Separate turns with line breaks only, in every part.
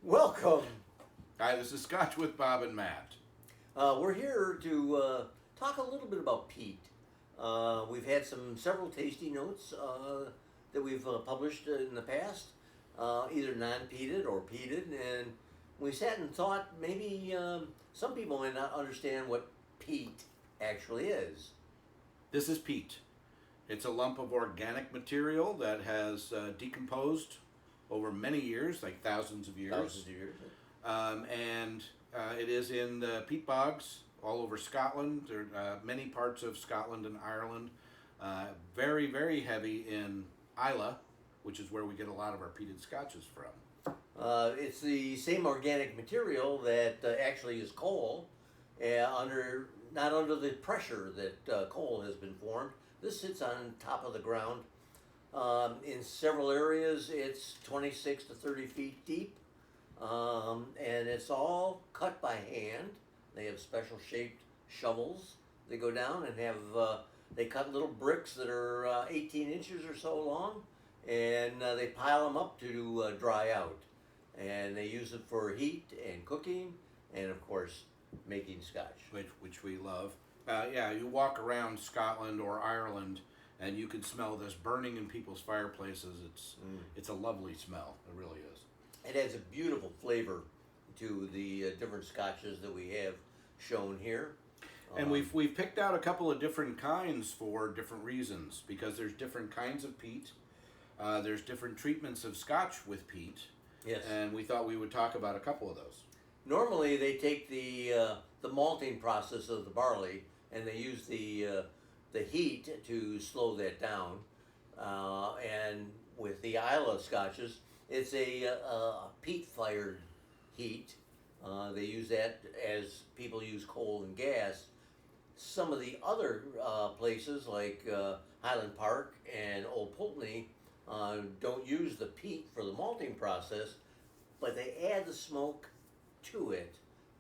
Welcome.
Hi, this is Scotch with Bob and Matt.
We're here to talk a little bit about peat. We've had several tasty notes that we've published in the past, either non-peated or peated, and we sat and thought maybe some people may not understand what peat actually is.
This is peat. It's a lump of organic material that has decomposed over many years, like thousands of years.
Thousands of years.
And it is in the peat bogs all over Scotland. There are many parts of Scotland and Ireland. Very, very heavy in Islay, which is where we get a lot of our peated scotches from.
It's the same organic material that actually is coal, not under the pressure that coal has been formed. This sits on top of the ground. In several areas, it's 26 to 30 feet deep, and it's all cut by hand. They have special shaped shovels. They go down and they cut little bricks that are 18 inches or so long, and they pile them up to dry out. And they use it for heat and cooking, and of course, making scotch.
Which we love. You walk around Scotland or Ireland, and you can smell this burning in people's fireplaces. It's a lovely smell. It really is.
It adds a beautiful flavor to the different scotches that we have shown here.
And we've picked out a couple of different kinds for different reasons, because there's different kinds of peat. There's different treatments of scotch with peat.
Yes.
And we thought we would talk about a couple of those.
Normally, they take the malting process of the barley, and they use the heat to slow that down. And with the Islay scotches, it's a peat-fired heat. They use that as people use coal and gas. Some of the other places, like Highland Park and Old Pulteney, don't use the peat for the malting process, but they add the smoke to it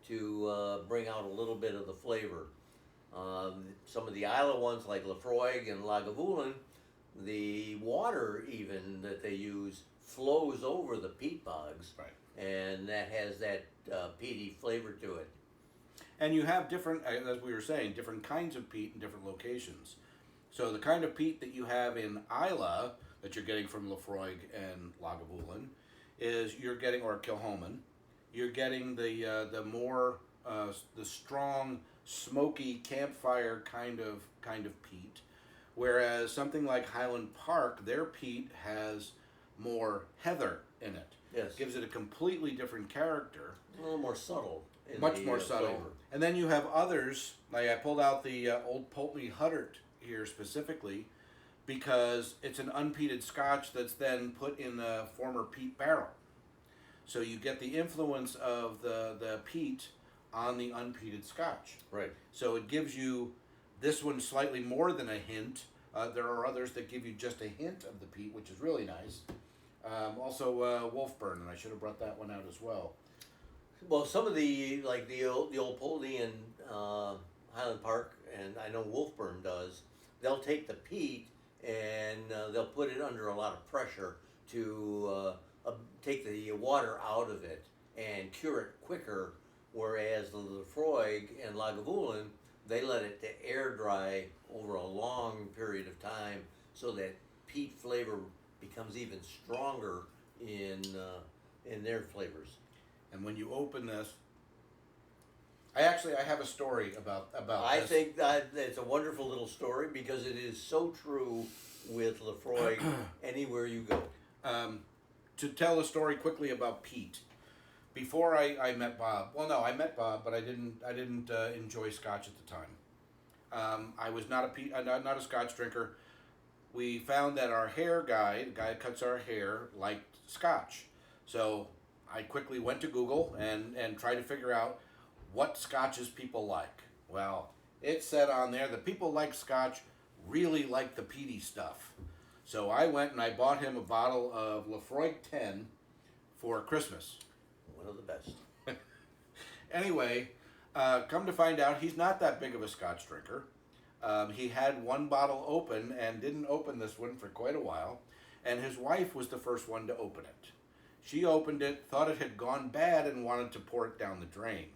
to bring out a little bit of the flavor. Some of the Islay ones, like Laphroaig and Lagavulin, the water even that they use flows over the peat bogs,
Right.
and that has that peaty flavor to it.
And you have different, as we were saying, different kinds of peat in different locations. So the kind of peat that you have in Islay, that you're getting from Laphroaig and Lagavulin, is you're getting, or Kilchoman, you're getting the more the strong, smoky campfire kind of peat, whereas something like Highland Park, their peat has more heather in it.
Yes.
Gives it a completely different character.
A little more subtle.
Much more subtle.
Flavor.
And then you have others, like I pulled out the Old Pulteney Huddart here specifically, because it's an unpeated scotch that's then put in a former peat barrel. So you get the influence of the peat on the unpeated scotch.
Right.
So it gives you this one slightly more than a hint. There are others that give you just a hint of the peat, which is really nice. Also Wolfburn, and I should have brought that one out as well.
Well, some of the old Pulteney and Highland Park, and I know Wolfburn does. They'll take the peat and they'll put it under a lot of pressure to take the water out of it and cure it quicker. Whereas the Laphroaig and Lagavulin, they let it to air dry over a long period of time, so that peat flavor becomes even stronger in their flavors.
And when you open this, I have a story about
I
this.
think that it's a wonderful little story because it is so true with Laphroaig anywhere you go.
To tell a story quickly about peat. Before I met Bob, I met Bob, but I didn't enjoy Scotch at the time. I was not a Scotch drinker. We found that our hair guy, the guy that cuts our hair, liked Scotch. So I quickly went to Google and tried to figure out what Scotches people like. Well, it said on there that people like Scotch really like the peaty stuff. So I went and I bought him a bottle of Laphroaig 10 for Christmas.
One of the best.
Anyway, come to find out, he's not that big of a Scotch drinker. He had one bottle open and didn't open this one for quite a while. And his wife was the first one to open it. She opened it, thought it had gone bad, and wanted to pour it down the drain.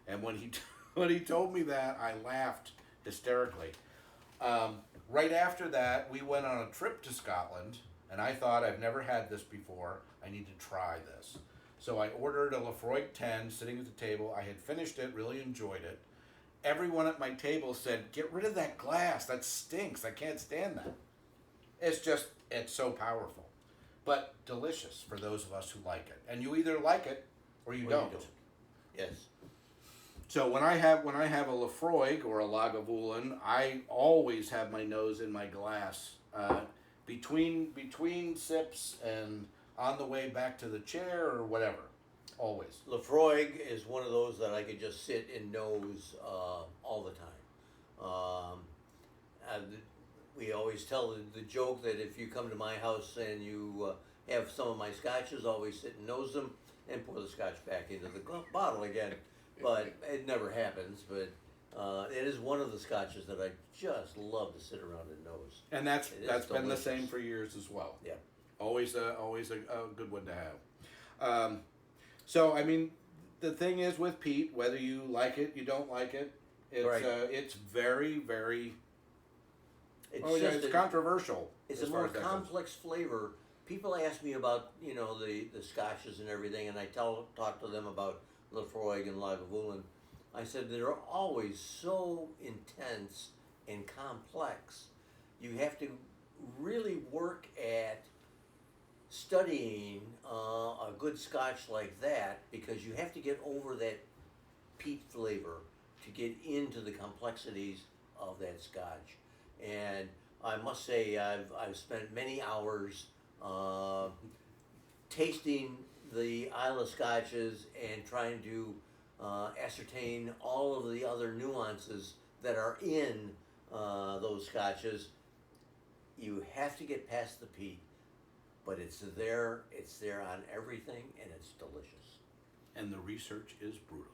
And when he when he told me that, I laughed hysterically. Right after that, we went on a trip to Scotland, and I thought, I've never had this before. I need to try this. So I ordered a Lafroig 10, sitting at the table. I had finished it, really enjoyed it. Everyone at my table said, "Get rid of that glass. That stinks. I can't stand that." It's so powerful, but delicious for those of us who like it. And you either like it or you don't.
Yes.
So when I have a Lafroig or a Lagavulin, I always have my nose in my glass between sips and on the way back to the chair or whatever. Always.
Lafroig is one of those that I could just sit and nose all the time. We always tell the joke that if you come to my house and you have some of my scotches, always sit and nose them and pour the scotch back into the bottle again. But it never happens. But it is one of the scotches that I just love to sit around and nose.
And that's been the
delicious.
same for years as well.
Yeah.
Always a good one to have. So I mean, the thing is with peat, whether you like it, you don't like it, it's very, very. It's controversial.
It's a more complex flavor. People ask me about the scotches and everything, and I talk to them about Lafroig and Lagavulin. I said they're always so intense and complex. You have to really work at studying a good scotch like that, because you have to get over that peat flavor to get into the complexities of that scotch. And I must say I've spent many hours tasting the Islay scotches and trying to ascertain all of the other nuances that are in those scotches. You have to get past the peat, but it's there on everything, and it's delicious.
And the research is brutal.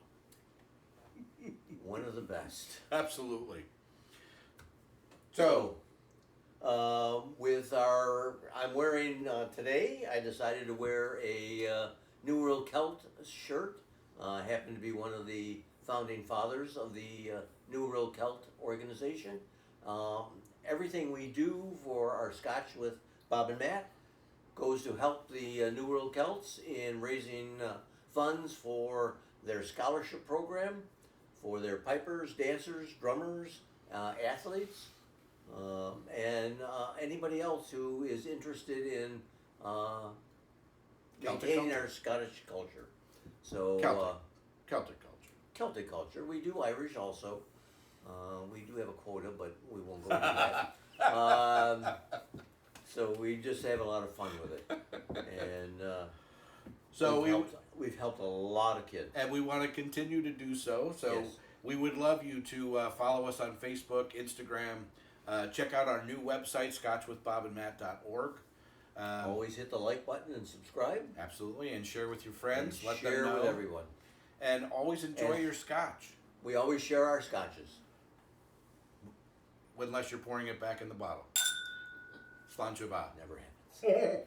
One of the best.
Absolutely.
So, I'm wearing today, I decided to wear a New World Celt shirt. I happen to be one of the founding fathers of the New World Celt organization. Everything we do for our Scotch with Bob and Matt goes to help the New World Celts in raising funds for their scholarship program, for their pipers, dancers, drummers, athletes, and anybody else who is interested in maintaining our Scottish culture. So
Celtic culture.
Celtic culture. We do Irish also. We do have a quota, but we won't go into that. So we just have a lot of fun with it, and
so
we've helped a lot of kids,
and we want to continue to do so. So
yes.
We would love you to follow us on Facebook, Instagram. Check out our new website, scotchwithbobandmatt.org.
Always hit the like button and subscribe.
Absolutely, and share with your friends.
And
let
share
them know.
with everyone.
And always enjoy your scotch.
We always share our scotches.
Unless you're pouring it back in the bottle. Sláinte mhath.
Never happens.